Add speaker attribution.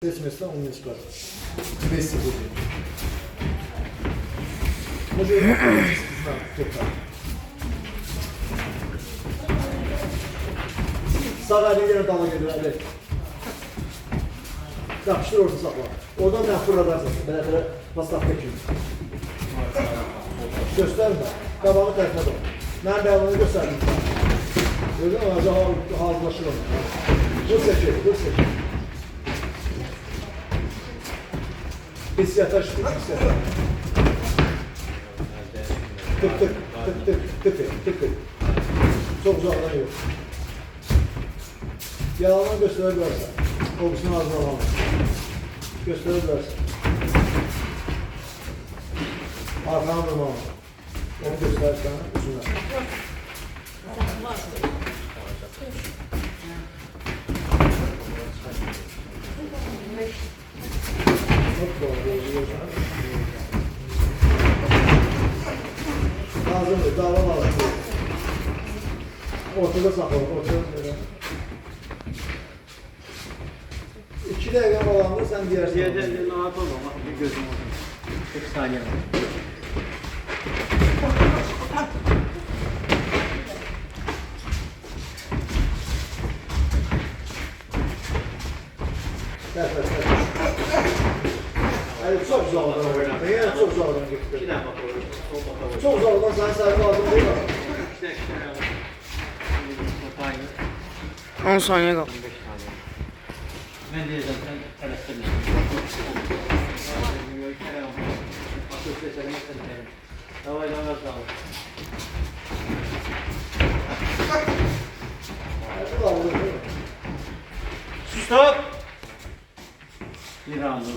Speaker 1: Seçmezsen onu çıkar. Messi bu. Może sağ elini yine dala gelir Ali. Yapıştır orta sakla. Oradan ben fırladarsın. Belə pastafta kimi. Göstərmə. Qabanı tərəfə dön. Mən bəyanını göstərdim. Gördün mü? Hazırlaşır onu. Dur çəkir, dur çəkir. Hissiyata şükür, hissiyata. Tık tık, tık tık, tık tık, tık tık. Çok uzaktan yok. Yalanı gösterebilirsin. Kokusunu ağzına alamaz. Gösterebilirsin. Arkanı durmamalı. Onu gösterirsen üzüne. Lazımdır, dava lazım. Ortada saxlayın, ortada saxlayın. 2 dəqiqə qalanda sən deyərsən.
Speaker 2: Deyəcək, rahat olma, bir gözüm olsun. 40 saniye var.
Speaker 1: Çok uzakdan oynadı. Yani çok uzakdan gitti.
Speaker 2: 2 dəfə bakalım.
Speaker 1: Çok uzakdan sana sayfa lazım değil mi?
Speaker 3: 10 saniye kaldı.
Speaker 2: 15 saniye. Ben diyeceğim, sen tələsdirme. Davay, davay, davay. Stop! Bir anda.